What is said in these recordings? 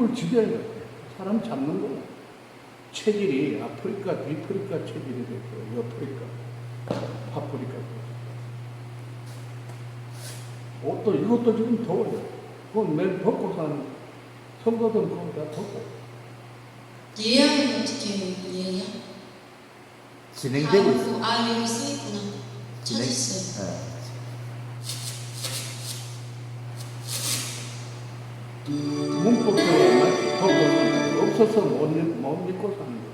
이불을 지져야 돼. 사람 잡는 거야. 체질이 아프리카, 뒤프리카 체질이 됐고, 여프리카, 파프리카. 옷도, 이것도 지금 더워요. 그건 매일 벗고 사는, 선거든 그건 다 벗고. 예약은 어떻게 해요? 예약? 진행되고 있어요. 아, 여기 써있구나. 찾았어요. 문법대로 안 맞지. 벗고 없어서 못 입고 사는 거야.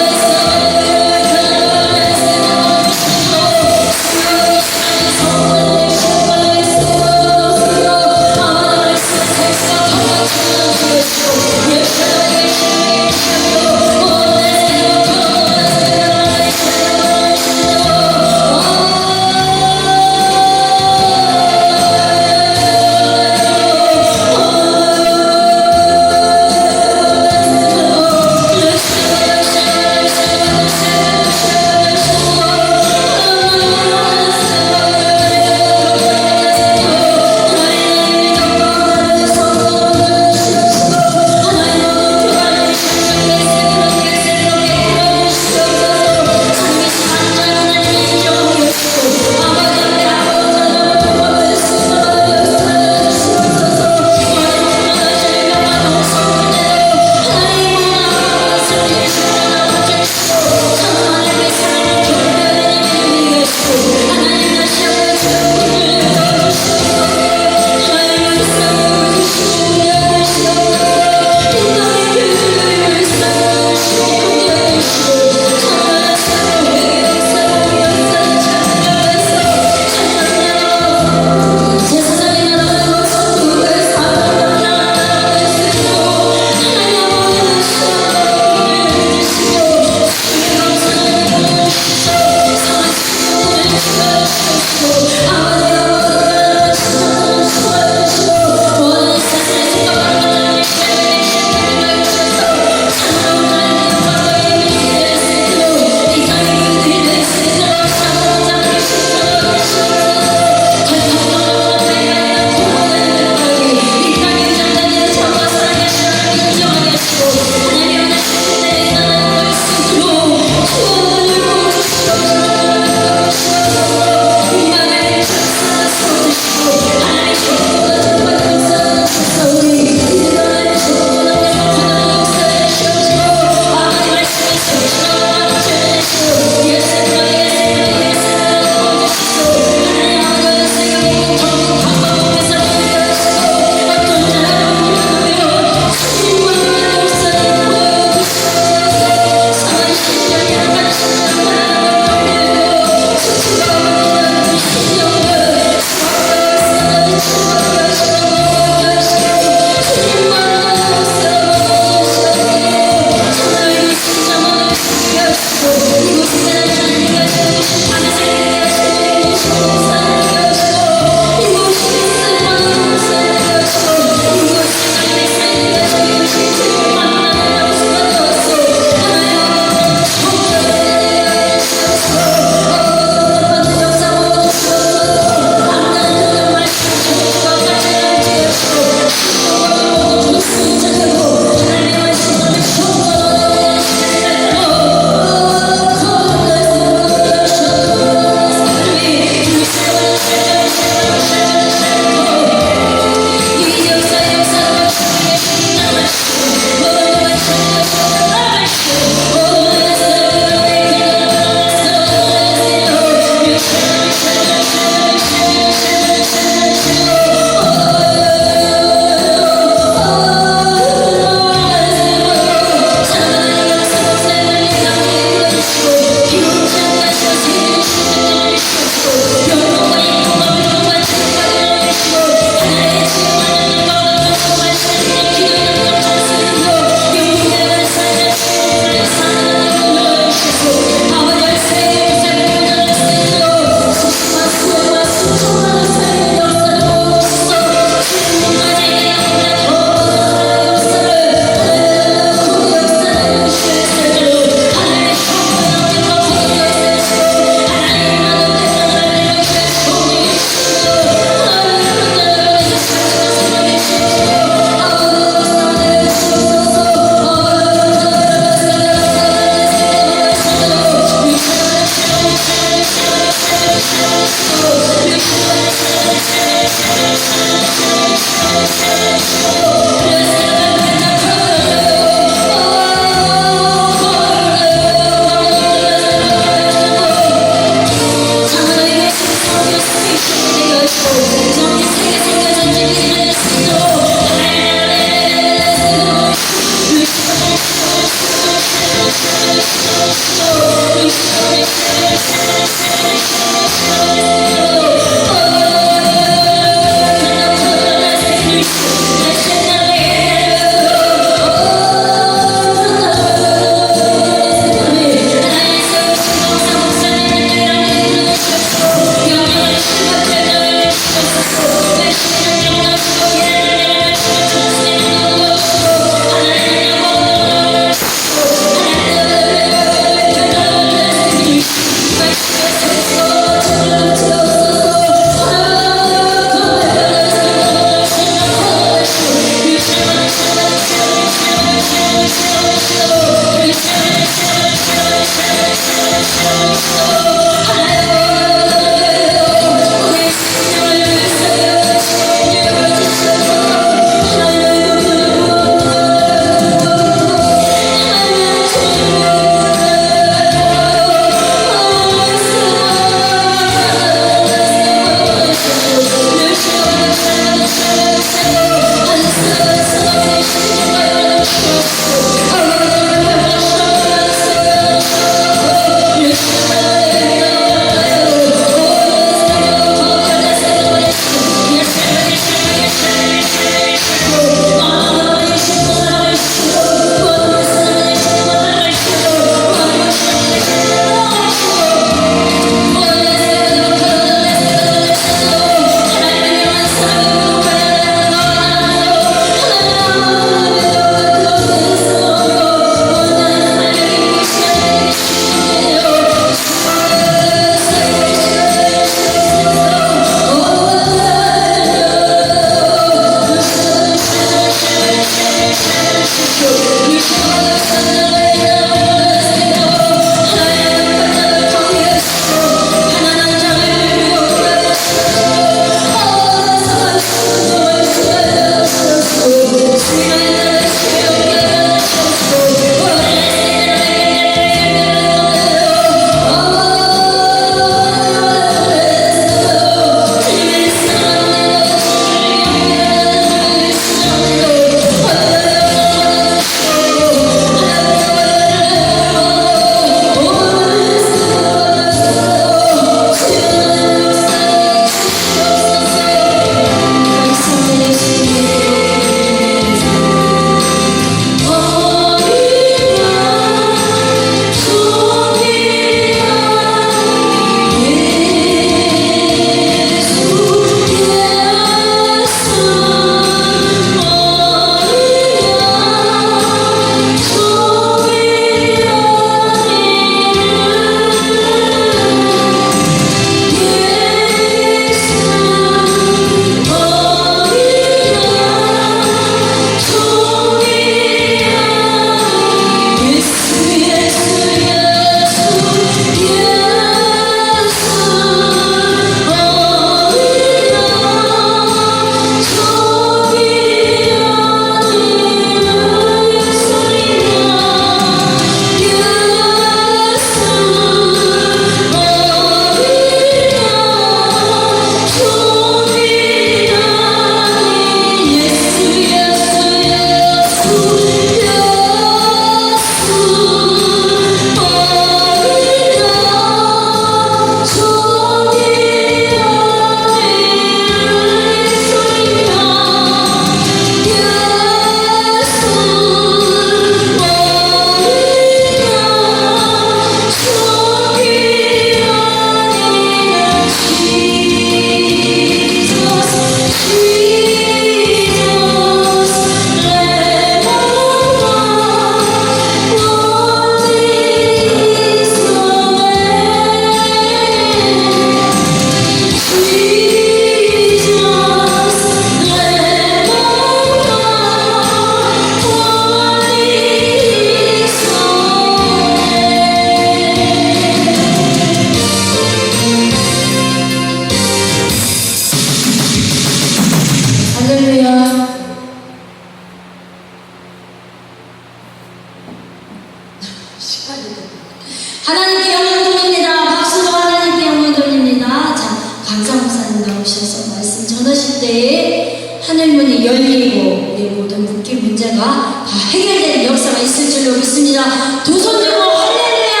하나님께 영광 돌립니다. 박수로 하나님께 영광 돌립니다. 자, 강사 목사님 나오셔서 말씀 전하실 때에 하늘문이 열리고 우리 모든 묶인 문제가 다 해결되는 역사가 있을 줄로 믿습니다. 두 손 들고 할렐루야!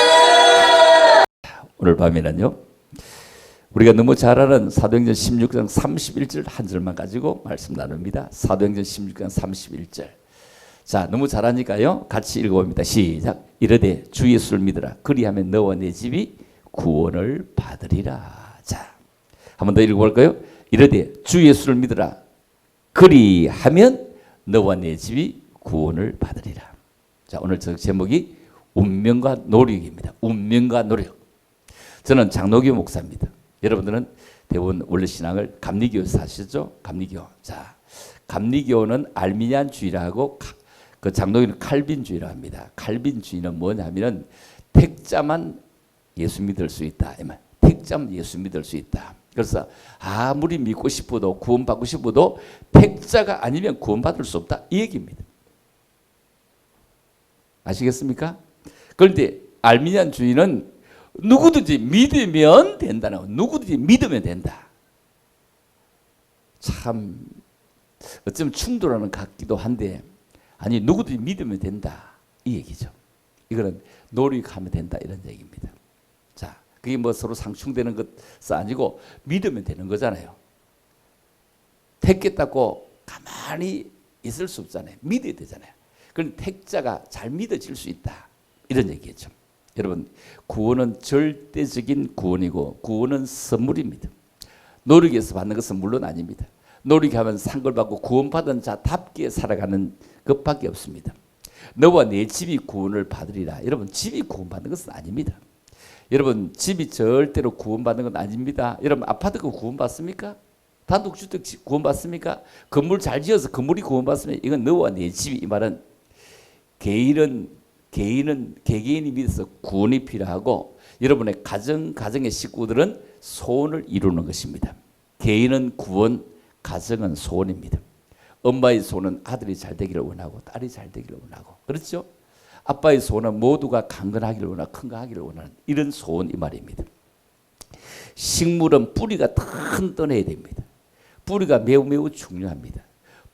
할렐루야! 오늘 밤에는요, 우리가 너무 잘 아는 사도행전 16장 31절 한 절만 가지고 말씀 나눕니다. 사도행전 16장 31절. 자, 너무 잘하니까요, 같이 읽어봅니다. 시작. 이르되 주 예수를 믿으라. 그리하면 너와 내 집이 구원을 받으리라. 자, 한 번 더 읽어볼까요? 이르되 주 예수를 믿으라. 그리하면 너와 내 집이 구원을 받으리라. 자, 오늘 저 제목이 운명과 노력입니다. 운명과 노력. 저는 장로교 목사입니다. 여러분들은 대부분 원래 신앙을 감리교에서 하시죠? 감리교. 자, 감리교는 알미니안주의라고, 그 장로교는 칼빈주의라고 합니다. 칼빈주의는 뭐냐면은 택자만 예수 믿을 수 있다. 택자만 예수 믿을 수 있다. 그래서 아무리 믿고 싶어도 구원받고 싶어도 택자가 아니면 구원받을 수 없다. 이 얘기입니다. 아시겠습니까? 그런데 알미니안주의는 누구든지 믿으면 된다는 거. 누구든지 믿으면 된다. 참 어쩌면 충돌하는 것 같기도 한데, 아니 누구든지 믿으면 된다 이 얘기죠. 이거는 노력하면 된다 이런 얘기입니다. 자, 그게 뭐 서로 상충되는 것은 아니고 믿으면 되는 거잖아요. 택했다고 가만히 있을 수 없잖아요. 믿어야 되잖아요. 그럼 택자가 잘 믿어질 수 있다 이런 얘기죠. 여러분, 구원은 절대적인 구원이고 구원은 선물입니다. 노력해서 받는 것은 물론 아닙니다. 노력하면 상을 받고 구원받은 자답게 살아가는 것밖에 없습니다. 너와 내 집이 구원을 받으리라. 여러분, 집이 구원받는 것은 아닙니다. 여러분, 집이 절대로 구원받는 건 아닙니다. 여러분, 아파트가 구원받습니까? 단독주택 구원받습니까? 건물 잘 지어서 건물이 구원받습니까? 이건 너와 내 집이, 이 말은 개개인이 믿어서 구원이 필요하고, 여러분의 가정의 식구들은 소원을 이루는 것입니다. 개인은 구원, 가정은 소원입니다. 엄마의 소원은 아들이 잘 되기를 원하고 딸이 잘 되기를 원하고, 그렇죠? 아빠의 소원은 모두가 강건하기를 원하고 건강하기를 원하는 이런 소원, 이 말입니다. 식물은 뿌리가 튼튼해야 됩니다. 뿌리가 매우 중요합니다.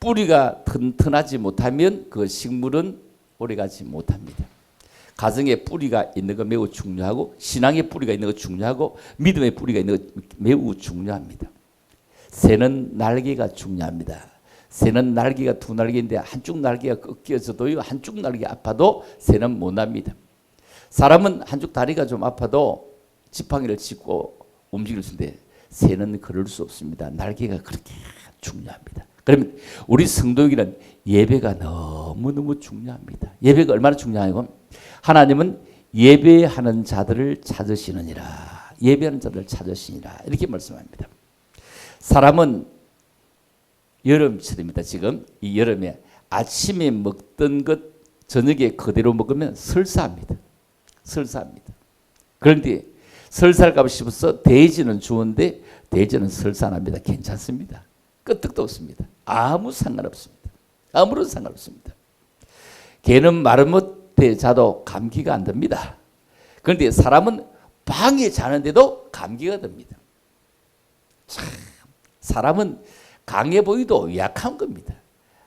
뿌리가 튼튼하지 못하면 그 식물은 오래가지 못합니다. 가정에 뿌리가 있는 거 매우 중요하고, 신앙의 뿌리가 있는 거 중요하고, 믿음의 뿌리가 있는 거 매우 중요합니다. 새는 날개가 중요합니다. 새는 날개가 두 날개인데 한쪽 날개가 꺾여져도요, 한쪽 날개 아파도 새는 못 납니다. 사람은 한쪽 다리가 좀 아파도 지팡이를 짚고 움직일 수 있는데 새는 그럴 수 없습니다. 날개가 그렇게 중요합니다. 그러면 우리 성도에게는 예배가 너무너무 중요합니다. 예배가 얼마나 중요하고, 하나님은 예배하는 자들을 찾으시느니라. 예배하는 자들을 찾으시니라. 이렇게 말씀합니다. 사람은 여름철입니다. 지금 이 여름에 아침에 먹던 것 저녁에 그대로 먹으면 설사합니다. 설사합니다. 그런데 설사를 가고 싶어서 돼지는 좋은데 돼지는 설사 안 합니다. 괜찮습니다. 끄떡도 없습니다. 아무 상관없습니다. 아무런 상관없습니다. 개는 마른 못에 자도 감기가 안 듭니다. 그런데 사람은 방에 자는데도 감기가 듭니다. 참, 사람은 강해 보이도 약한 겁니다.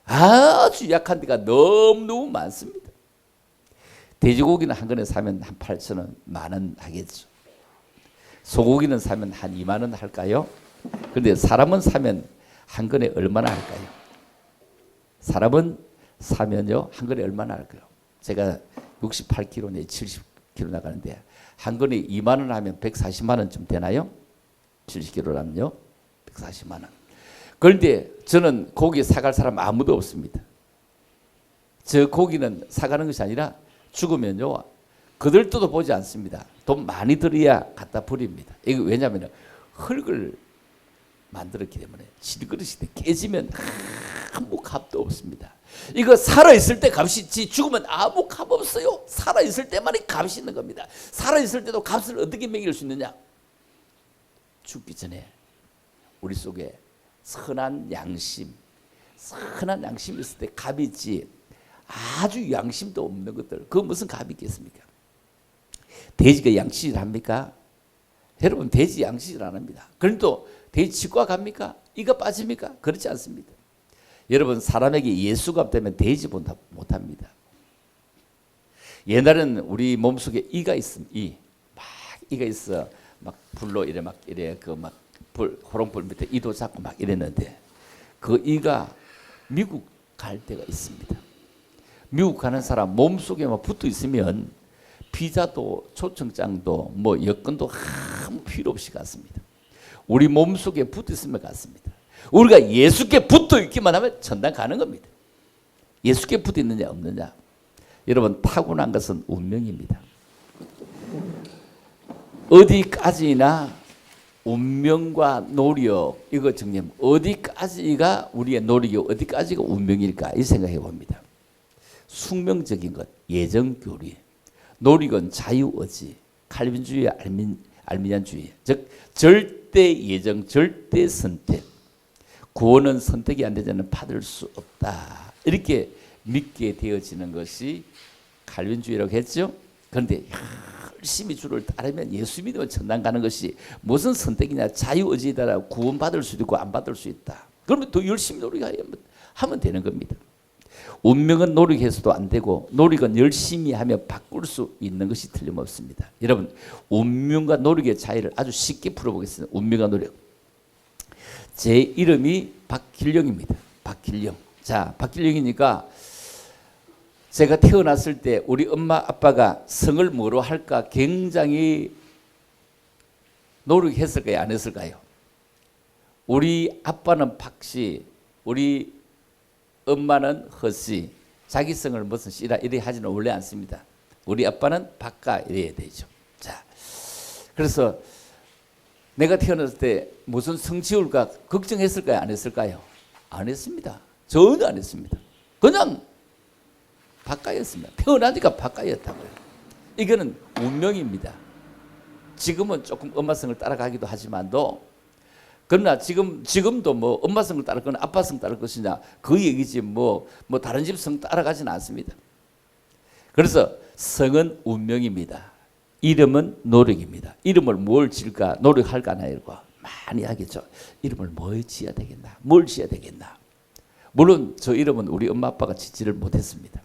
아주 약한 데가 너무너무 많습니다. 돼지고기는 한 근에 사면 한 8,000원, 10,000원 하겠죠. 소고기는 사면 한 20,000원 할까요? 그런데 사람은 사면 한 근에 얼마나 할까요? 사람은 사면요, 한 근에 얼마나 할까요? 제가 68kg 내 70kg 나가는데 한 근에 20,000원 하면 140만 원쯤 되나요? 70kg라면요, 140만 원. 그런데 저는 고기 사갈 사람 아무도 없습니다. 저 고기는 사가는 것이 아니라 죽으면요, 그들도 보지 않습니다. 돈 많이 들어야 갖다 버립니다. 이거 왜냐하면 흙을 만들었기 때문에 질그릇이 깨지면 아무 값도 없습니다. 이거 살아있을 때 값이 있지 죽으면 아무 값 없어요. 살아있을 때만이 값이 있는 겁니다. 살아있을 때도 값을 어떻게 매길 수 있느냐? 죽기 전에 우리 속에 선한 양심이 있을 때 값이 있지. 아주 양심도 없는 것들, 그 무슨 감이 있겠습니까? 돼지가 양치질 합니까? 여러분, 돼지 양치질 안 합니다. 그런데 돼지 치과 갑니까? 이가 빠집니까? 그렇지 않습니다. 여러분, 사람에게 예수가 없다면 돼지 못합니다. 옛날에는 우리 몸속에 이가 있음, 이가 있어. 막 불로 이래 막 이래 그 막 불 호롱불 밑에 이도 잡고 막 이랬는데 그 이가 미국 갈 때가 있습니다. 미국 가는 사람 몸속에 막 붙어 있으면 비자도 초청장도 뭐 여권도 아무 필요 없이 갔습니다. 우리 몸속에 붙어 있으면 갔습니다. 우리가 예수께 붙어 있기만 하면 천당 가는 겁니다. 예수께 붙어 있느냐 없느냐. 여러분, 타고난 것은 운명입니다. 어디까지나 운명과 노력, 이거 정리하면 어디까지가 우리의 노력이고 어디까지가 운명일까 이 생각해 봅니다. 숙명적인 것, 예정교리, 노력은 자유의지, 칼빈주의, 알미니안주의, 즉 절대 예정, 절대 선택, 구원은 선택이 안 되자는 받을 수 없다, 이렇게 믿게 되어지는 것이 칼빈주의라고 했죠. 그런데 열심히 주를 따르면 예수 믿으면 천당 가는 것이 무슨 선택이냐, 자유의지에 따라 구원받을 수도 있고 안 받을 수 있다. 그러면 더 열심히 노력하면 되는 겁니다. 운명은 노력해서도 안 되고 노력은 열심히 하며 바꿀 수 있는 것이 틀림없습니다. 여러분, 운명과 노력의 차이를 아주 쉽게 풀어보겠습니다. 운명과 노력. 제 이름이 박길영입니다. 박길영. 자, 박길영이니까 제가 태어났을 때 우리 엄마 아빠가 성을 뭐로 할까 굉장히 노력했을까요? 안 했을까요? 우리 아빠는 박씨, 우리 엄마는 허씨, 자기 성을 무슨 씨라 이래 하지는 원래 않습니다. 우리 아빠는 박가 이래야 되죠. 자, 그래서 내가 태어났을 때 무슨 성 지을까 걱정했을까요? 안 했을까요? 안 했습니다. 전혀 안 했습니다. 그냥 박가였습니다. 태어나니까 박가였다고요. 이거는 운명입니다. 지금은 조금 엄마성을 따라가기도 하지만도, 그러나 지금도 뭐 엄마성을 따를 거냐 아빠성 따를 것이냐 그 얘기지 뭐 다른 집 성 따라가지는 않습니다. 그래서 성은 운명입니다. 이름은 노력입니다. 이름을 뭘 지을까 노력할까 이러고 많이 하겠죠. 이름을 뭘 지어야 되겠나, 뭘 지어야 되겠나. 물론 저 이름은 우리 엄마 아빠가 짓지를 못했습니다.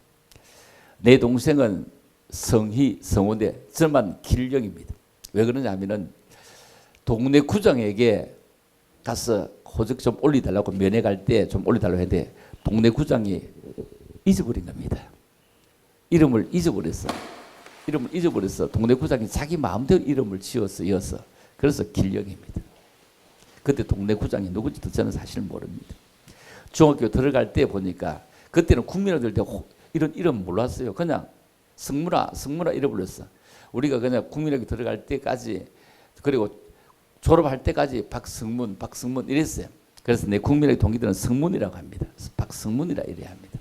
내 동생은 성희, 성호인데 저만 길령입니다. 왜 그러냐면은 동네 구장에게 가서 호적 좀 올려달라고 면회 갈 때 좀 올려달라고 했는데 동네 구장이 잊어버린 겁니다. 이름을 잊어버렸어. 동네 구장이 자기 마음대로 이름을 지어서 이어서. 그래서 길령입니다. 그때 동네 구장이 누구지도 저는 사실 모릅니다. 중학교 들어갈 때 보니까 그때는 국민학교 때 이런 이름 몰랐어요. 그냥 성문아 이래 불렀어. 우리가 그냥 국민학교 들어갈 때까지, 그리고 졸업할 때까지 박성문 이랬어요. 그래서 내 국민학교 동기들은 성문이라고 합니다. 박성문이라 이래야 합니다.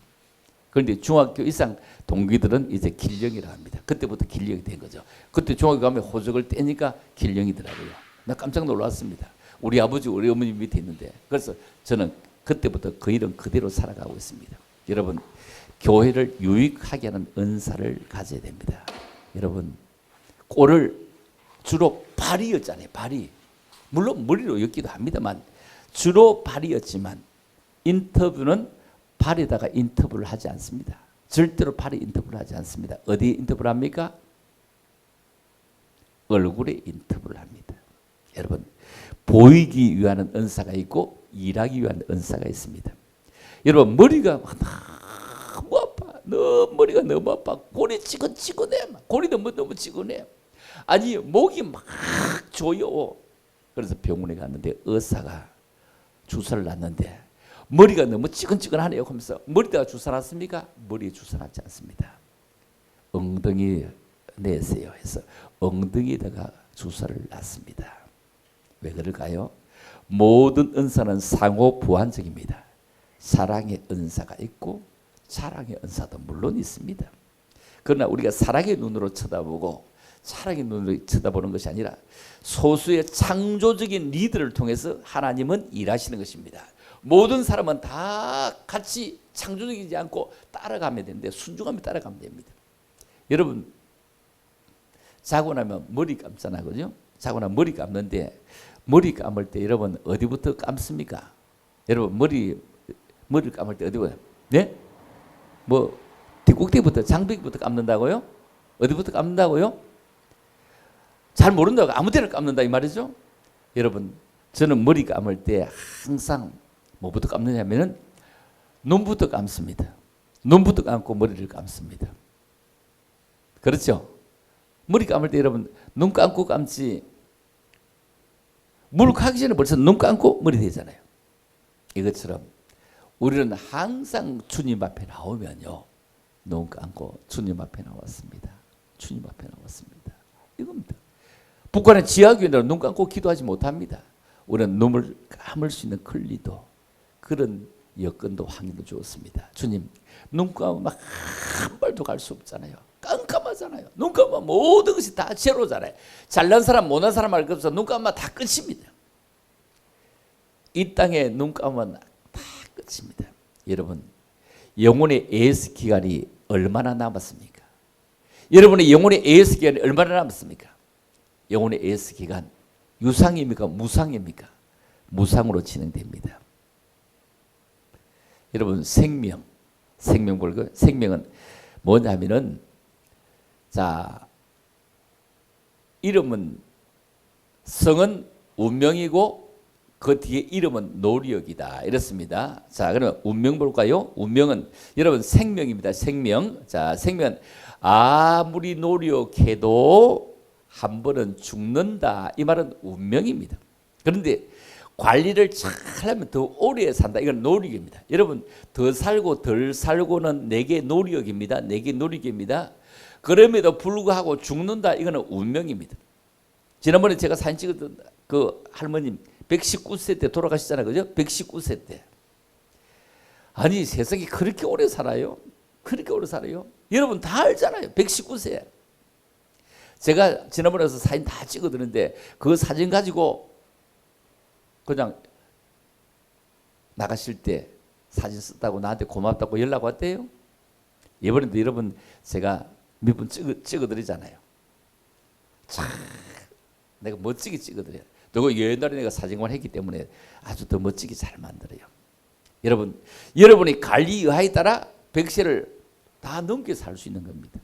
그런데 중학교 이상 동기들은 이제 길령이라고 합니다. 그때부터 길령이 된 거죠. 그때 중학교 가면 호적을 떼니까 길령이더라고요. 나 깜짝 놀랐습니다. 우리 아버지 우리 어머니 밑에 있는데. 그래서 저는 그때부터 그 이름 그대로 살아가고 있습니다. 여러분, 교회를 유익하게 하는 은사를 가져야 됩니다. 여러분, 꼴을 주로 발이었잖아요. 발이. 물론 머리로 엮기도 합니다만 주로 발이었지만 인터뷰는 발에다가 인터뷰를 하지 않습니다. 절대로 발에 인터뷰를 하지 않습니다. 어디에 인터뷰를 합니까? 얼굴에 인터뷰를 합니다. 여러분, 보이기 위한 은사가 있고 일하기 위한 은사가 있습니다. 여러분, 머리가 너무 아파. 머리가 너무 아파. 골이 찌근찌근해. 골이 너무 찌근해. 아니, 목이 막 조여. 그래서 병원에 갔는데 의사가 주사를 놨는데 머리가 너무 찌근찌근하네요 하면서 머리에다가 주사 놨습니까? 머리에 주사 놨지 않습니다. 엉덩이 내세요 해서 엉덩이에다가 주사를 놨습니다. 왜 그럴까요? 모든 은사는 상호 보완적입니다. 사랑의 은사가 있고 사랑의 은사도 물론 있습니다. 그러나 우리가 사랑의 눈으로 쳐다보고 사랑의 눈으로 쳐다보는 것이 아니라 소수의 창조적인 리더를 통해서 하나님은 일하시는 것입니다. 모든 사람은 다 같이 창조적이지 않고 따라가면 되는데 순종하며 따라가면 됩니다. 여러분 자고 나면 머리 감잖아, 그죠? 자고 나면 머리 감는데 머리 감을 때 여러분 어디부터 감습니까? 여러분 머리를 감을 때 어디부터? 네? 뭐 뒷꼭지부터 장비부터 감는다고요? 어디부터 감는다고요? 잘 모른다고 아무 데나 감는다 이 말이죠. 여러분 저는 머리 감을 때 항상 뭐부터 감느냐면은 눈부터 감습니다. 눈부터 감고 머리를 감습니다. 그렇죠? 머리 감을 때 여러분 눈 감고 감지 물 가기 전에 벌써 눈 감고 머리 되잖아요. 이것처럼 우리는 항상 주님 앞에 나오면요 눈 감고 주님 앞에 나왔습니다. 주님 앞에 나왔습니다. 이겁니다. 북한의 지하교회는 눈 감고 기도하지 못합니다. 우리는 눈을 감을 수 있는 권리도 그런 여건도 확인을 주었습니다. 주님 눈 감으면 한 발도 갈 수 없잖아요. 깜깜하잖아요. 눈 감으면 모든 것이 다 제로잖아요. 잘난 사람 못난 사람 할 것 없어. 눈 감으면 다 끝입니다. 이 땅에 눈 감으면 다 끝입니다. 여러분 영혼의 AS 기간이 얼마나 남았습니까? 여러분의 영혼의 AS 기간이 얼마나 남았습니까? 영혼의 AS 기간 유상입니까? 무상입니까? 무상으로 진행됩니다. 여러분 생명은 뭐냐면은 자 이름은 성은 운명이고 그 뒤에 이름은 노력이다 이렇습니다. 자 그러면 운명 볼까요? 운명은 여러분 생명입니다. 생명. 자 생명은 아무리 노력해도 한 번은 죽는다. 이 말은 운명입니다. 그런데 관리를 잘하면 더 오래 산다. 이건 노력입니다. 여러분 더 살고 덜 살고는 내게 노력입니다. 내게 노력입니다. 그럼에도 불구하고 죽는다. 이거는 운명입니다. 지난번에 제가 사진 찍었던 그 할머님 119세 때 돌아가시잖아요. 그죠? 119세 때. 아니 세상에 그렇게 오래 살아요? 그렇게 오래 살아요? 여러분 다 알잖아요. 119세. 제가 지난번에 와서 사진 다 찍어드렸는데 그 사진 가지고 그냥 나가실 때 사진 썼다고 나한테 고맙다고 연락 왔대요. 이번에도 여러분 제가 몇 분 찍어드리잖아요. 참 내가 멋지게 찍어드려요. 또 옛날에 내가 사진관 했기 때문에 아주 더 멋지게 잘 만들어요. 여러분이 관리 여하에 따라 100세를 다 넘게 살 수 있는 겁니다.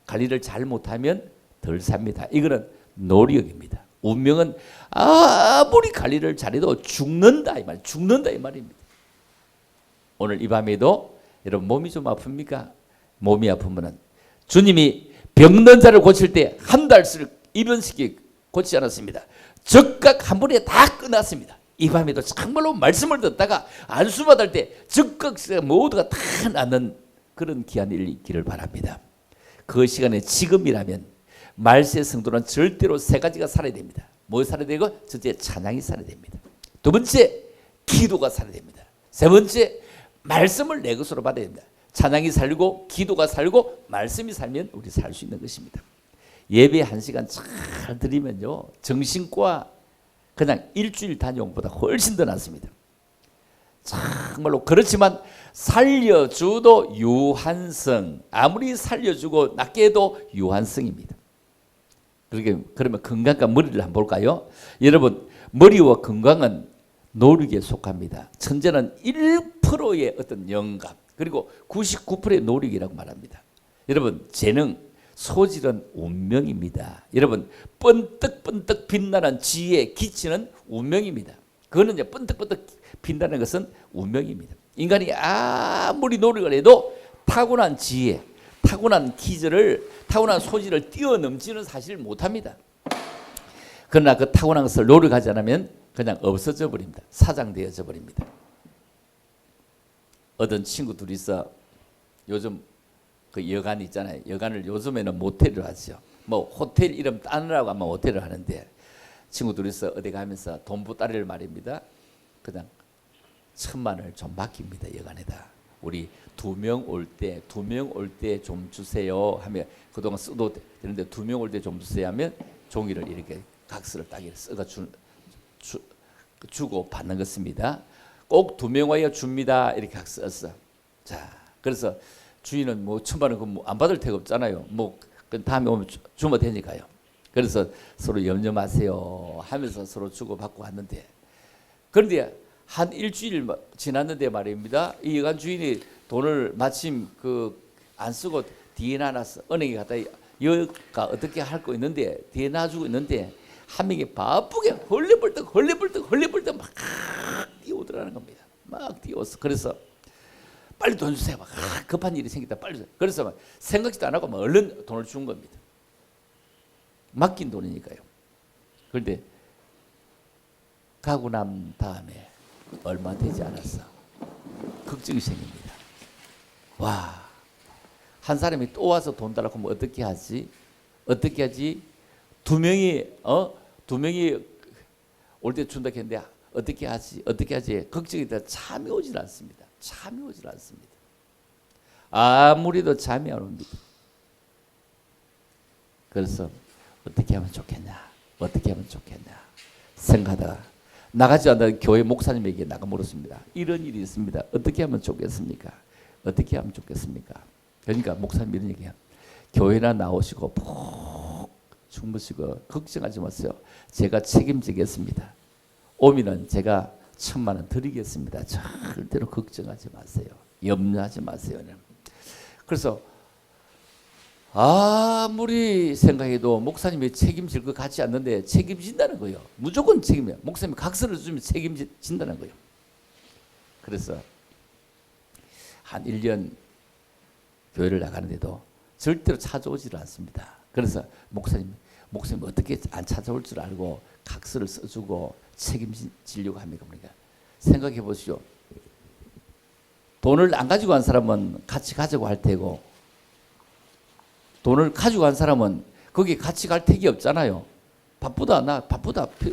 관리를 잘 못하면 덜 삽니다. 이거는 노력입니다. 운명은 아무리 관리를 잘해도 죽는다 이 말, 죽는다 이 말입니다. 오늘 이 밤에도 여러분 몸이 좀 아픕니까? 몸이 아프면은 주님이 병든 자를 고칠 때 한 달씩 입원시키 고치지 않았습니다. 즉각 한 번에 다 끝났습니다. 이 밤에도 정말로 말씀을 듣다가 안수받을 때 즉각 모두가 다 낫는 그런 기한 일이 있기를 바랍니다. 그 시간에 지금이라면 말세 성도는 절대로 세 가지가 살아야 됩니다. 뭐 살아야 되고? 첫째 찬양이 살아야 됩니다. 두 번째 기도가 살아야 됩니다. 세 번째 말씀을 내 것으로 받아야 됩니다. 찬양이 살고 기도가 살고 말씀이 살면 우리 살 수 있는 것입니다. 예배 1시간 잘 드리면요 정신과 그냥 일주일 다녀온보다 훨씬 더 낫습니다. 정말로 그렇지만 살려주도 유한성, 아무리 살려주고 낫게 해도 유한성입니다. 그러면 건강과 머리를 한번 볼까요? 여러분 머리와 건강은 노력에 속합니다. 천재는 1%의 어떤 영감 그리고 99%의 노력이라고 말합니다. 여러분 재능, 소질은 운명입니다. 여러분 번뜩번뜩 빛나는 지혜, 기치는 운명입니다. 그거는 이제 번뜩번뜩 빛나는 것은 운명입니다. 인간이 아무리 노력을 해도 타고난 지혜, 타고난 기질을, 타고난 소질을 뛰어넘지는 사실 못합니다. 그러나 그 타고난 것을 노력하지 않으면 그냥 없어져 버립니다. 사장되어져 버립니다. 어떤 친구 둘이서 요즘 그 여관 있잖아요. 여관을 요즘에는 모텔을 하죠. 뭐 호텔 이름 따느라고 아마 모텔을 하는데 친구 둘이서 어디 가면서 돈부따리를 말입니다. 그냥 1,000만 원을 좀 맡깁니다. 여관에다. 우리 2명 올 때 좀 주세요 하면 그동안 써도 되는데 2명 올 때 좀 주세요 하면 종이를 이렇게 각서를 딱 써가 주고 받는 것입니다. 꼭 2명 와야 줍니다. 이렇게 썼어. 자, 그래서 주인은 뭐 천만원 안 받을 데가 없잖아요. 뭐 다음에 오면 주면 되니까요. 그래서 서로 염려 마세요 하면서 서로 주고받고 왔는데, 그런데 한 일주일 지났는데 말입니다. 이 여관 주인이 돈을 마침 안 쓰고 뒤에 놔놨어. 은행에 갖다 여가 어떻게 할 거 있는데 뒤에 놔주고 있는데 한 명이 바쁘게 헐레벌떡 막 뛰어오더라는 겁니다. 막 뛰어왔어. 그래서 빨리 돈 주세요. 막 급한 일이 생겼다. 빨리 주세요. 그래서 막 생각지도 안 하고 막 얼른 돈을 준 겁니다. 맡긴 돈이니까요. 그런데 가고 난 다음에 얼마 되지 않았어. 걱정이 생깁니다. 와, 한 사람이 또 와서 돈 달라고 하면 어떻게 하지? 어떻게 하지? 2명이 올 때 준다 했는데 어떻게 하지? 어떻게 하지? 걱정이 다 잠이 오질 않습니다. 잠이 오질 않습니다. 아무리도 잠이 안 옵니다. 그래서 어떻게 하면 좋겠냐? 어떻게 하면 좋겠냐? 생각하다가 나가지 않는 교회 목사님에게 나가 물었습니다. 이런 일이 있습니다. 어떻게 하면 좋겠습니까? 어떻게 하면 좋겠습니까? 그러니까 목사님 이런 얘기해요. 교회나 나오시고 푹 주무시고 걱정하지 마세요. 제가 책임지겠습니다. 오면은 제가 1,000,000원 드리겠습니다. 절대로 걱정하지 마세요. 염려하지 마세요. 그래서 아무리 생각해도 목사님이 책임질 것 같지 않는데 책임진다는 거예요. 무조건 책임이에요. 목사님이 각서를 주면 책임진다는 거예요. 그래서 한 1년 교회를 나가는데도 절대로 찾아오지를 않습니다. 그래서 목사님 어떻게 안 찾아올 줄 알고 각서를 써주고 책임지려고 합니까? 그러니까 생각해 보시오. 돈을 안 가지고 간 사람은 같이 가자고 할 테고, 돈을 가지고 간 사람은 거기 같이 갈 택이 없잖아요. 바쁘다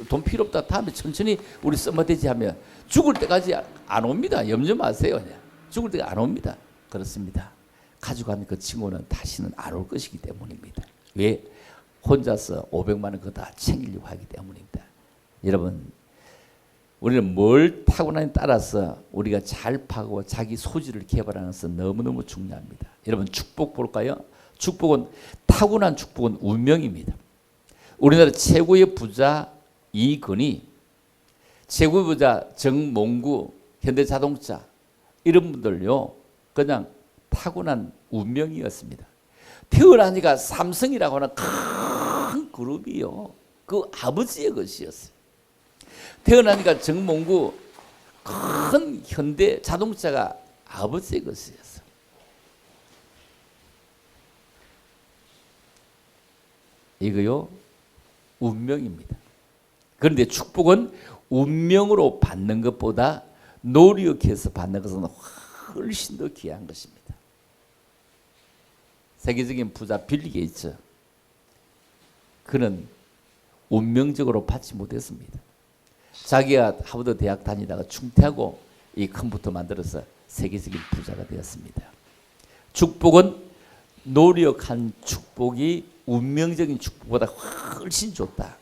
돈 필요 없다, 다음에 천천히 우리 써면 되지 하면 죽을 때까지 안 옵니다. 염려 마세요. 그냥 죽을 때가 안 옵니다. 그렇습니다. 가지고 간 그 친구는 다시는 안 올 것이기 때문입니다. 왜? 혼자서 500만 원 그거 다 챙기려고 하기 때문입니다. 여러분, 우리는 뭘 타고나냐에 따라서 우리가 잘 파고 자기 소질을 개발하는 것은 너무너무 중요합니다. 여러분, 축복 볼까요? 축복은, 타고난 축복은 운명입니다. 우리나라 최고의 부자 이건희, 최고의 부자 정몽구, 현대자동차, 이런 분들요 그냥 타고난 운명이었습니다. 태어나니까 삼성이라고 하는 큰 그룹이요, 그 아버지의 것이었어요. 태어나니까 정몽구, 큰 현대 자동차가 아버지의 것이었어요. 이거요 운명입니다. 그런데 축복은 운명으로 받는 것보다 노력해서 받는 것은 훨씬 더 귀한 것입니다. 세계적인 부자 빌 게이츠, 그는 운명적으로 받지 못했습니다. 자기가 하버드 대학 다니다가 중퇴하고 이 컴퓨터 만들어서 세계적인 부자가 되었습니다. 축복은 노력한 축복이 운명적인 축복보다 훨씬 좋다.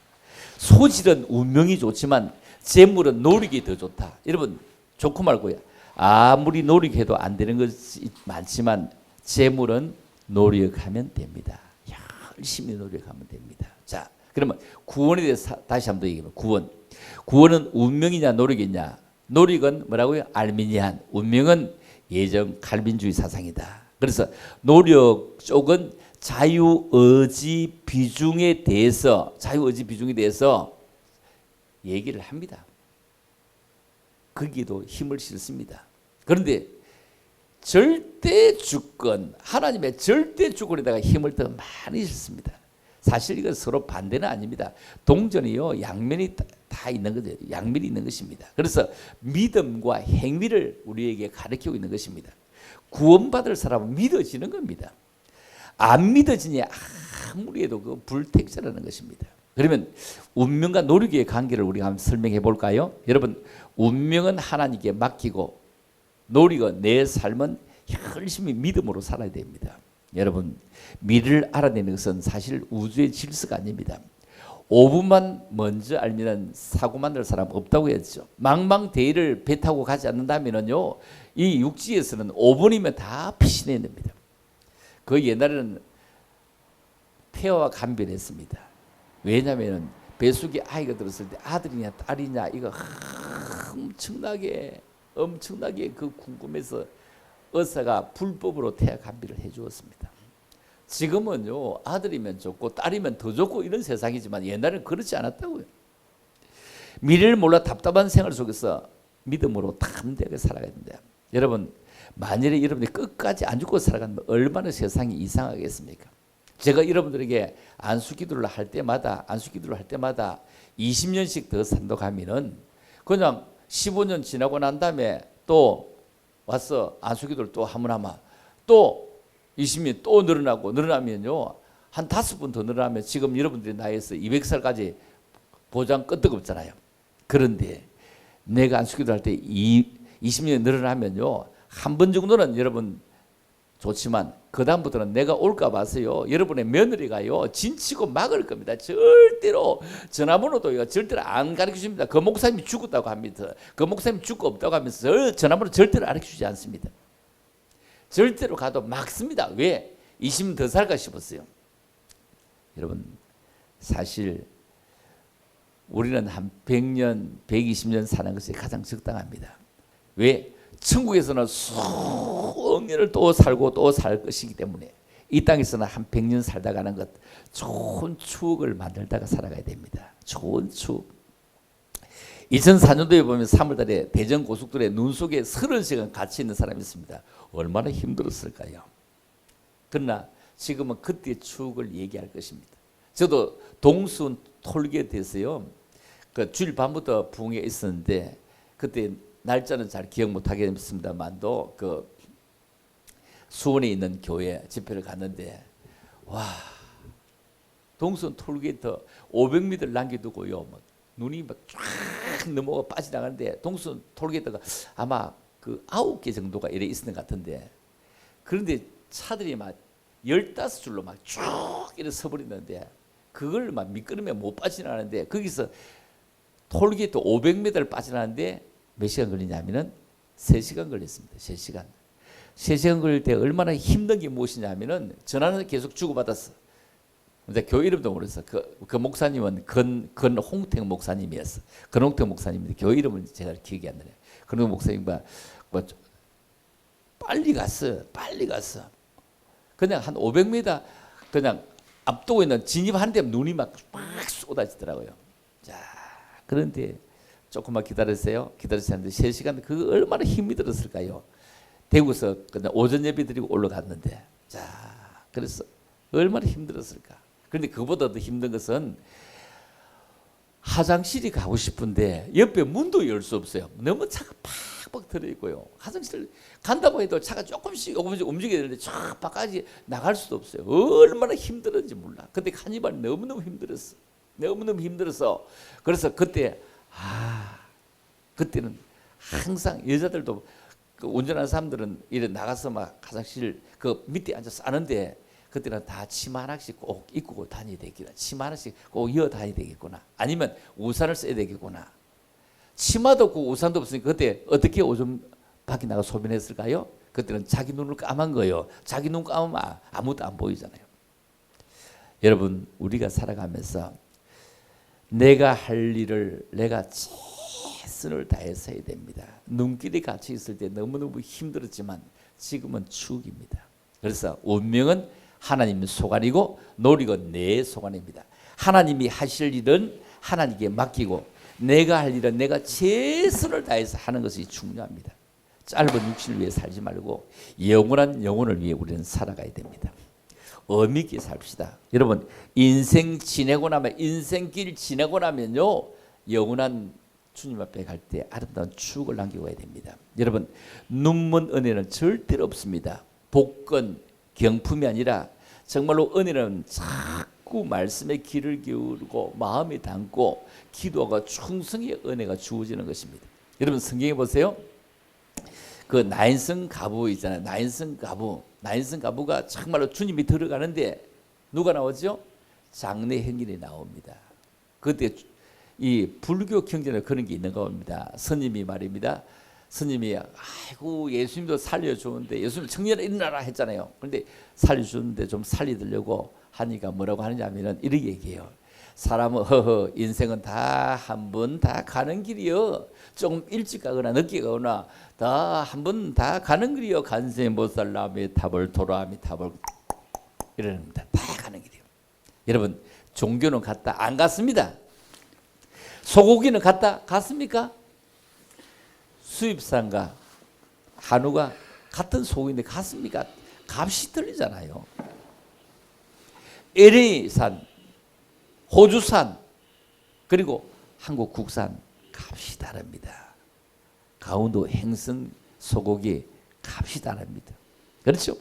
소질은 운명이 좋지만 재물은 노력이 더 좋다. 여러분, 좋고 말고요, 아무리 노력해도 안 되는 것이 많지만 재물은 노력하면 됩니다. 열심히 노력하면 됩니다. 자, 그러면 구원에 대해서 다시 한번 더 얘기해보면, 구원은 운명이냐 노력이냐? 노력은 뭐라고요? 알미니안. 운명은 예정 칼빈주의 사상이다. 그래서 노력 쪽은 자유의지 비중에 대해서 얘기를 합니다. 거기에도 힘을 실습니다. 그런데 절대 주권, 하나님의 절대 주권에다가 힘을 더 많이 실습니다. 사실 이건 서로 반대는 아닙니다. 동전이요, 양면이 다 있는 거죠. 양면이 있는 것입니다. 그래서 믿음과 행위를 우리에게 가르치고 있는 것입니다. 구원받을 사람은 믿어지는 겁니다. 안 믿어지니 아무리 해도 그 불택자라는 것입니다. 그러면 운명과 노력의 관계를 우리가 한번 설명해 볼까요? 여러분, 운명은 하나님께 맡기고 노력은, 내 삶은 열심히 믿음으로 살아야 됩니다. 여러분, 미래를 알아내는 것은 사실 우주의 질서가 아닙니다. 5분만 먼저 알면 사고만 날 사람 없다고 했죠. 망망대해를 배 타고 가지 않는다면요, 이 육지에서는 5분이면 다 피신해야 됩니다. 그 옛날에는 폐허와 감별했습니다. 왜냐하면 배속에 아이가 들었을 때 아들이냐 딸이냐 이거 엄청나게 그 궁금해서 의사가 불법으로 태아 감별을 해주었습니다. 지금은요, 아들이면 좋고 딸이면 더 좋고 이런 세상이지만 옛날에는 그렇지 않았다고요. 미래를 몰라 답답한 생활 속에서 믿음으로 담대하게 살아가야 된다. 여러분, 만일에 여러분이 끝까지 안 죽고 살아가면 얼마나 세상이 이상하겠습니까? 제가 여러분들에게 안수기도를 할 때마다 20년씩 더 산다가면은 그냥 15년 지나고 난 다음에 또 와서 안수기도를 또 하면 또 20년 또 늘어나면요, 한 5번 더 늘어나면 지금 여러분들의 나이에서 200살까지 보장 끄떡없잖아요. 그런데 내가 안수기도 할 때 20년 늘어나면요, 한 번 정도는 여러분 좋지만 그 다음부터는 내가 올까 봐서요, 여러분의 며느리가요 진치고 막을 겁니다. 절대로 전화번호도 절대로 안 가르쳐 줍니다. 그 목사님이 죽었다고 합니다. 그 목사님이 죽고 없다고 하면서 전화번호 절대로 가르쳐 주지 않습니다. 절대로 가도 막습니다. 왜? 20년 더 살까 싶었어요. 여러분, 사실 우리는 한 100년, 120년 사는 것이 가장 적당합니다. 왜? 천국에서는 수억 년을 또 살고 또 살 것이기 때문에 이 땅에서는 한 100년 살다 가는 것, 좋은 추억을 만들다가 살아가야 됩니다. 좋은 추억. 2004년도에 보면 3월달에 대전 고속도로에 눈 속에 30시간 갇혀 있는 사람이 있습니다. 얼마나 힘들었을까요? 그러나 지금은 그때의 추억을 얘기할 것입니다. 저도 동순 톨게이트에서요, 그 주일 밤부터 부흥에 있었는데 그때 날짜는 잘 기억 못하겠습니다만도 그 수원에 있는 교회 집회를 갔는데, 와, 동순 톨게이트 500m를 남겨두고요, 막 눈이 막 쫙 넘어가 빠져나가는데 동순 톨게이트가 아마 그 9개 정도가 이래 있었던 것 같은데, 그런데 차들이 막 15줄로 막 쭉 이래 서버리는데 그걸 막 미끄러면 못 빠져나가는데, 거기서 톨게이트 500m를 빠져나가는데 몇 시간 걸리냐면은 3시간 걸렸습니다. 3시간 걸릴 때 얼마나 힘든 게 무엇이냐면은 전화는 계속 주고받았어. 근데 교회 이름도 모르겠어. 그 목사님은 건홍택 목사님이었어. 건홍택 목사님인데 교회 이름은 제가 기억이 안 나네. 그런 목사님과 뭐 빨리 갔어. 그냥 한 500m 그냥 앞두고 있는 진입하는데 눈이 막 쏟아지더라고요. 자, 그런데 조금만 기다렸어요. 기다렸는데 3시간, 그 얼마나 힘이 들었을까요? 대구에서 그냥 오전 예배 드리고 올라갔는데, 자, 그래서 얼마나 힘들었을까? 그런데 그보다 더 힘든 것은 화장실이 가고 싶은데 옆에 문도 열 수 없어요. 너무 차가 팍팍 들어있고요. 화장실 간다고 해도 차가 조금씩 움직여야 되는데 쫙 밖까지 나갈 수도 없어요. 얼마나 힘들었는지 몰라. 근데 한이발 너무너무 힘들었어. 그래서 그때는 항상 여자들도 그 운전하는 사람들은 이래 나가서 막 화장실 그 밑에 앉아서 싸는데, 그때는 다 치마 하나씩 꼭 입고 다녀야 되겠구나. 치마 하나씩 꼭 이어 다녀야 되겠구나. 아니면 우산을 써야 되겠구나. 치마도 없고 우산도 없으니까 그때 어떻게 오줌 밖에 나가 소변했을까요? 그때는 자기 눈을 감은 거예요. 자기 눈 감으면 아무도 안 보이잖아요. 여러분, 우리가 살아가면서 내가 할 일을 내가 최선을 다해서 해야 됩니다. 눈길이 갇혀 있을 때 너무너무 힘들었지만 지금은 추억입니다. 그래서 운명은 하나님의 소관이고 노력은 내 소관입니다. 하나님이 하실 일은 하나님께 맡기고 내가 할 일은 내가 최선을 다해서 하는 것이 중요합니다. 짧은 육신을 위해 살지 말고 영원한 영혼을 위해 우리는 살아가야 됩니다. 의미 있게 삽시다. 여러분, 인생길 지내고 나면요, 영원한 주님 앞에 갈 때 아름다운 추억을 남기고 가야 됩니다. 여러분, 눈먼 은혜는 절대로 없습니다. 복권, 경품이 아니라 정말로 은혜는 자꾸 말씀에 귀를 기울이고 마음에 담고 기도하고 충성의 은혜가 주어지는 것입니다. 여러분, 성경에 보세요. 그 나인성 가부 있잖아요. 나인성 가부가 정말로 주님이 들어가는데 누가 나오죠? 장래 행진이 나옵니다. 그때 이 불교 경전에 그런 게 있는 겁니다. 스님이 말입니다. 스님이 아이고 예수님도 살려주는데 예수님 청년아 일어나라 했잖아요. 그런데 살려주는데 좀 살리려고 하니까 뭐라고 하느냐면은 이렇게 얘기해요. 사람은 허허 인생은 다 한 번 다 가는 길이요. 조금 일찍 가거나 늦게 가거나 다 한 번 다 가는 길이요. 간세 못살라미 탑을 도라미 탑을 이러는데 다 가는 길이요. 여러분 종교는 갔다 안 갔습니다. 소고기는 갔다 갔습니까? 수입산과 한우가 같은 소고기인데 갔습니까? 값이 틀리잖아요. LA산, 호주산, 그리고 한국 국산 값이 다릅니다. 강원도 행성 소고기 값이 다릅니다. 그렇죠?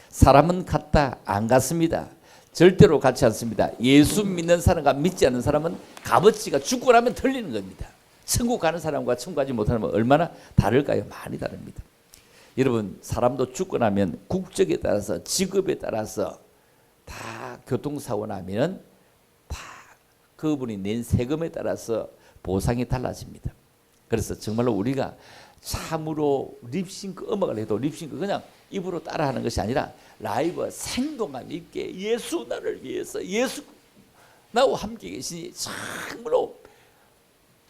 사람은 갔다 안 갔습니다. 절대로 같지 않습니다. 예수 믿는 사람과 믿지 않는 사람은 값어치가 죽고 나면 틀리는 겁니다. 천국 가는 사람과 천국 가지 못하는 사람은 얼마나 다를까요? 많이 다릅니다. 여러분 사람도 죽고 나면 국적에 따라서 직업에 따라서 다 교통사고 나면 다 그분이 낸 세금에 따라서 보상이 달라집니다. 그래서 정말로 우리가 참으로 립싱크 음악을 해도 립싱크 그냥 입으로 따라하는 것이 아니라 라이브 생동감 있게 예수 나를 위해서 예수 나와 함께 계시니 참으로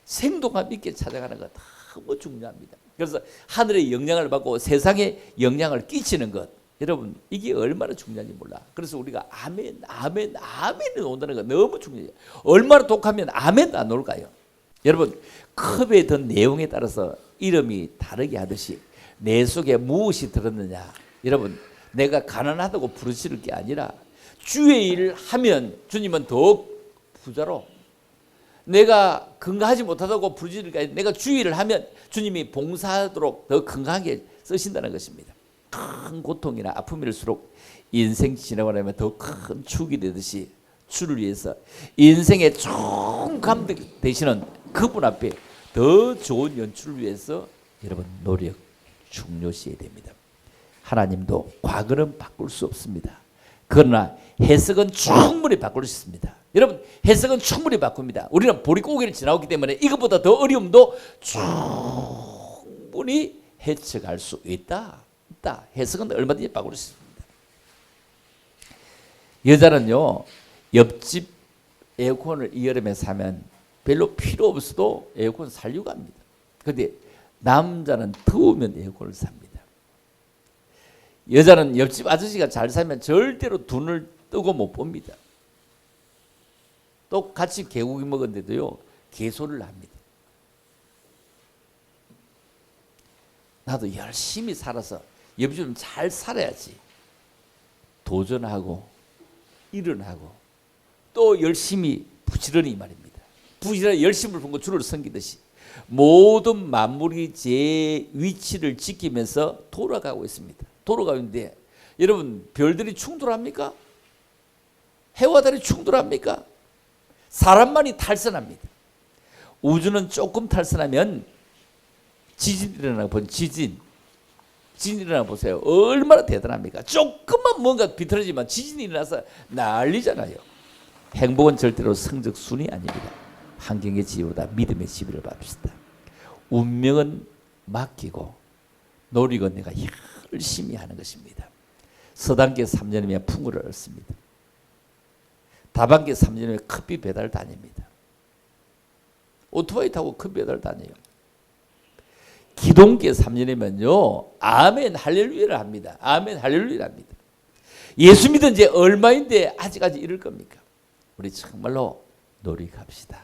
생동감 있게 찾아가는 것 너무 중요합니다. 그래서 하늘의 영향을 받고 세상에 영향을 끼치는 것 여러분 이게 얼마나 중요한지 몰라. 그래서 우리가 아멘 아멘 아멘이 온다는 거 너무 중요해요. 얼마나 독하면 아멘도 안 올까요? 여러분 컵에 든 내용에 따라서 이름이 다르게 하듯이 내 속에 무엇이 들었느냐. 여러분 내가 가난하다고 부르실 게 아니라 주의 일을 하면 주님은 더욱 부자로 내가 건강하지 못하다고 부르실 게 아니라 내가 주의 일을 하면 주님이 봉사하도록 더 건강하게 쓰신다는 것입니다. 큰 고통이나 아픔일수록 인생 지나고 나면 더 큰 축이 되듯이 주를 위해서 인생의 총감 되시는 그분 앞에 더 좋은 연출을 위해서 여러분 노력 중요시해야 됩니다. 하나님도 과거는 바꿀 수 없습니다. 그러나 해석은 충분히 바꿀 수 있습니다. 여러분 해석은 충분히 바꿉니다. 우리는 보릿고개를 지나왔기 때문에 이것보다 더 어려움도 충분히 해석할 수 있다. 해석은 얼마든지 바꿀 수 있습니다. 여자는요 옆집 에어컨을 이 여름에 사면 별로 필요 없어도 에어컨 살려고 합니다. 그런데 남자는 더우면 에어컨을 삽니다. 여자는 옆집 아저씨가 잘 살면 절대로 눈을 뜨고 못 봅니다. 또 같이 개고기 먹었는데도요 개소리를 합니다. 나도 열심히 살아서 옆집 좀 잘 살아야지. 도전하고 일어나고 또 열심히 부지런히 말입니다. 부지런히 열심을 품고 주를 섬기듯이 모든 만물이 제 위치를 지키면서 돌아가고 있습니다. 돌아가고 있는데 여러분 별들이 충돌합니까? 해와 달이 충돌합니까? 사람만이 탈선합니다. 우주는 조금 탈선하면 지진 일어나고 본 지진 일어나 보세요. 얼마나 대단합니까? 조금만 뭔가 비틀어지면 지진이 일어나서 난리잖아요. 행복은 절대로 성적 순위 아닙니다. 환경의 지혜보다 믿음의 지혜를 봅시다. 운명은 맡기고 노력은 내가 열심히 하는 것입니다. 서당계 3년이면 풍요를 얻습니다. 다방계 3년이면 커피 배달 다닙니다. 오토바이 타고 커피 배달 다녀요. 기동계 3년이면요 아멘 할렐루야를 합니다. 아멘 할렐루야를 합니다. 예수 믿은 지 얼마인데 아직까지 이럴 겁니까? 우리 정말로 노력합시다.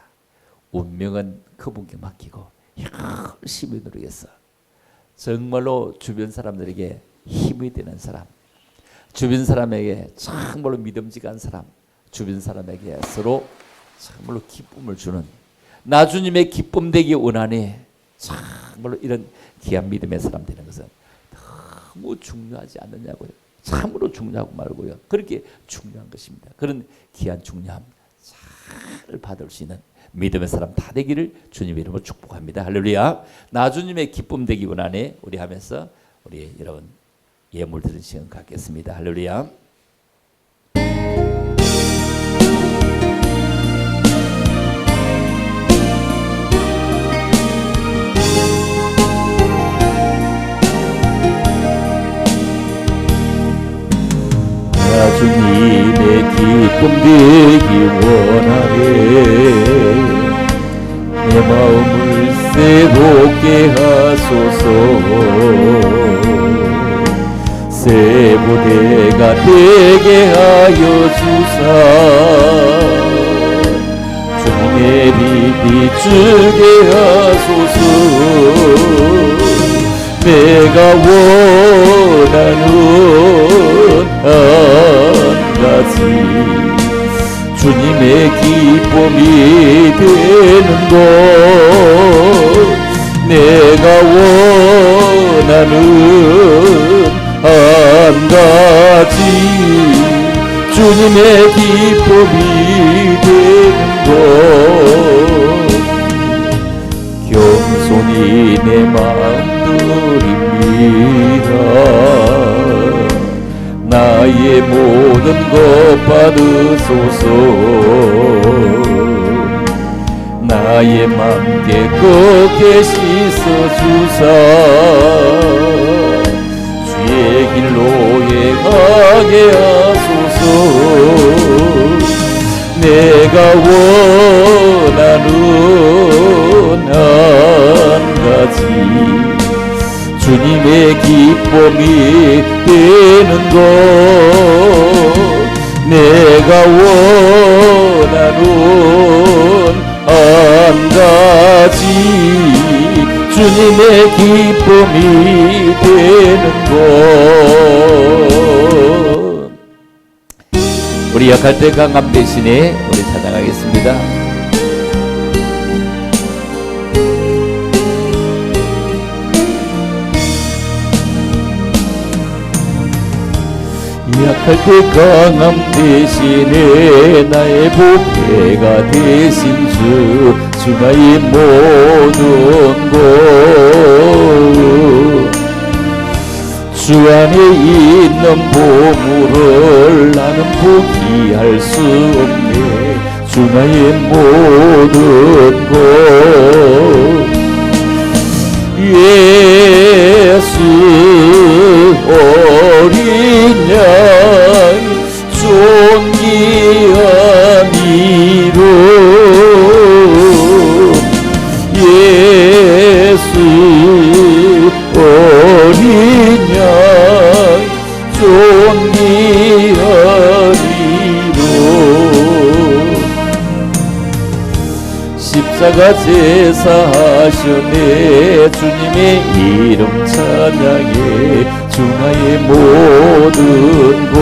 운명은 그분께 맡기고 열심히 노력해서 정말로 주변 사람들에게 힘이 되는 사람, 주변 사람에게 정말로 믿음직한 사람, 주변 사람에게 서로 정말로 기쁨을 주는 나 주님의 기쁨 되기 원하네. 참말로 이런 귀한 믿음의 사람 되는 것은 너무 중요하지 않느냐고요. 참으로 중요하고 말고요. 그렇게 중요한 것입니다. 그런 귀한 중요함 잘 받을 수 있는 믿음의 사람 다 되기를 주님의 이름으로 축복합니다. 할렐루야. 나 주님의 기쁨 되기 원하네. 우리 하면서 우리 여러분 예물 드리는 시간 갖겠습니다. 할렐루야. 주님의 기쁨 되기 원하네. 내 마음을 새롭게 하소서. 새 부대가 되게 하여 주사. 주님의 빛 비추게 하소서. 내가 원하는 한 가지 주님의 기쁨이 되는 것. 내가 원하는 한 가지 주님의 기쁨이 되는 것. 겸손히 내 마음 드립니다. 나의 모든 것 받으소서. 나의 맘 깨끗게 씻어주사. 주의 길로 행하게 하소서. 내가 원하는 한 가지 주님의 기쁨이 되는 것. 내가 원하는 한 가지 주님의 기쁨이 되는 것. 우리 약할 때 강함 대신에 우리 찬양하겠습니다. 약할 때 강함 대신에 나의 보배가 되신 주. 주 나의 모든 것. 주 안에 있는 보물을 나는 포기할 수 없네. 주 나의 모든 것. 예수 어린 양 존귀한 이름. 예수 어린 양 존귀한 이름. 십자가 제사 하셨네. 주님의 이름 찬양해. 주 나의 모든 것.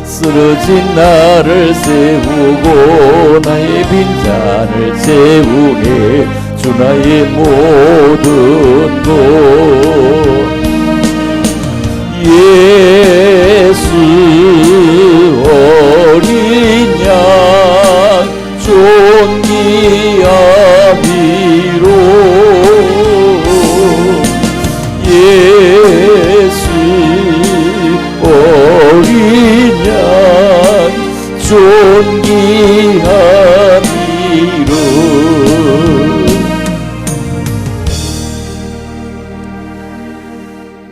쓰러진 나를 세우고 나의 빈잔을 채우네. 주 나의 모든 것. 예수 어린 양 존귀한 이름. 예수 어린 양 존귀한 이름.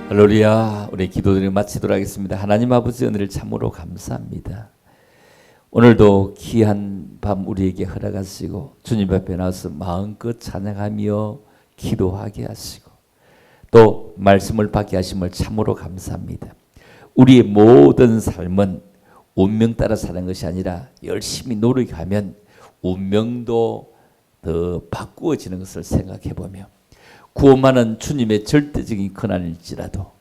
할렐루야. 우리 기도드리고 마치도록 하겠습니다. 하나님 아버지 은혜를 참으로 감사합니다. 오늘도 귀한 밤 우리에게 허락하시고 주님 앞에 나와서 마음껏 찬양하며 기도하게 하시고 또 말씀을 받게 하심을 참으로 감사합니다. 우리의 모든 삶은 운명 따라 사는 것이 아니라 열심히 노력하면 운명도 더 바꾸어지는 것을 생각해보며 구원하는 주님의 절대적인 권한일지라도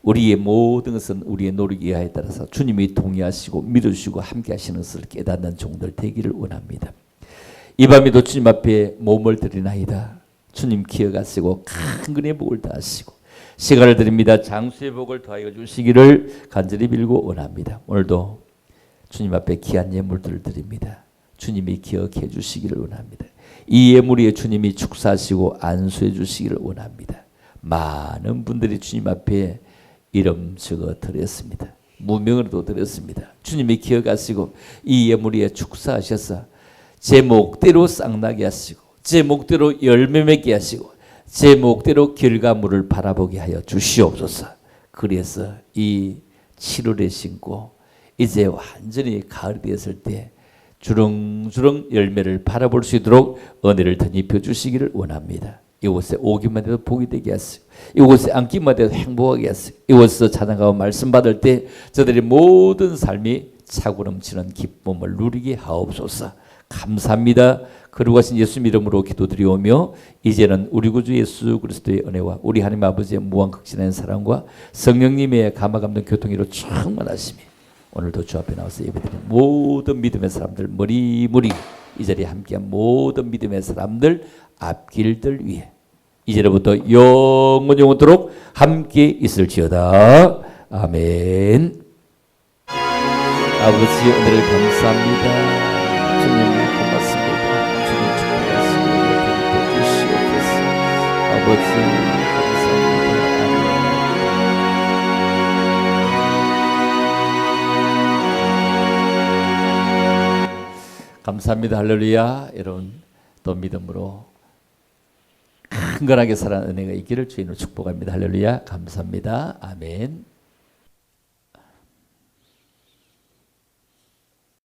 우리의 모든 것은 우리의 노력 이하에 따라서 주님이 동의하시고 믿으시고 함께 하시는 것을 깨닫는 종들 되기를 원합니다. 이 밤에도 주님 앞에 몸을 드리나이다. 주님 기억하시고 큰 근의 복을 다하시고 시간을 드립니다. 장수의 복을 더하여 주시기를 간절히 빌고 원합니다. 오늘도 주님 앞에 귀한 예물들을 드립니다. 주님이 기억해 주시기를 원합니다. 이 예물 위에 주님이 축사하시고 안수해 주시기를 원합니다. 많은 분들이 주님 앞에 이름 적어 드렸습니다. 무명으로도 드렸습니다. 주님이 기억하시고 이 예물 위에 축사하셔서 제 목대로 쌍나게 하시고 제 목대로 열매 맺게 하시고 제 목대로 결과물을 바라보게 하여 주시옵소서. 그래서 이 7월에 심고 이제 완전히 가을이 되었을 때 주렁주렁 열매를 바라볼 수 있도록 은혜를 덧입혀 주시기를 원합니다. 이곳에 오기만 해도 복이 되게 하세요. 이곳에 앉기만 해도 행복하게 하세요. 이곳에서 찬양하고 말씀 받을 때 저들의 모든 삶이 차고 넘치는 기쁨을 누리게 하옵소서. 감사합니다. 거룩하신 예수님 이름으로 기도드리오며 이제는 우리 구주 예수 그리스도의 은혜와 우리 하나님 아버지의 무한극진한 사랑과 성령님의 감화감동 교통으로 충만하심이 오늘도 주 앞에 나와서 예배드리는 모든 믿음의 사람들 머리머리 이 자리에 함께한 모든 믿음의 사람들 앞길들 위해 이제부터 영원토록 함께 있을지어다. 아멘. 아버지 은혜를 감사합니다. 주님 고맙습니다. 주님 축복하시고 주시옵소서. 아버지 감사합니다. 아멘. 감사합니다. 할렐루야. 여러분 또 믿음으로 강건하게 살아가는 은혜가 있기를 주인으로 축복합니다. 할렐루야. 감사합니다. 아멘.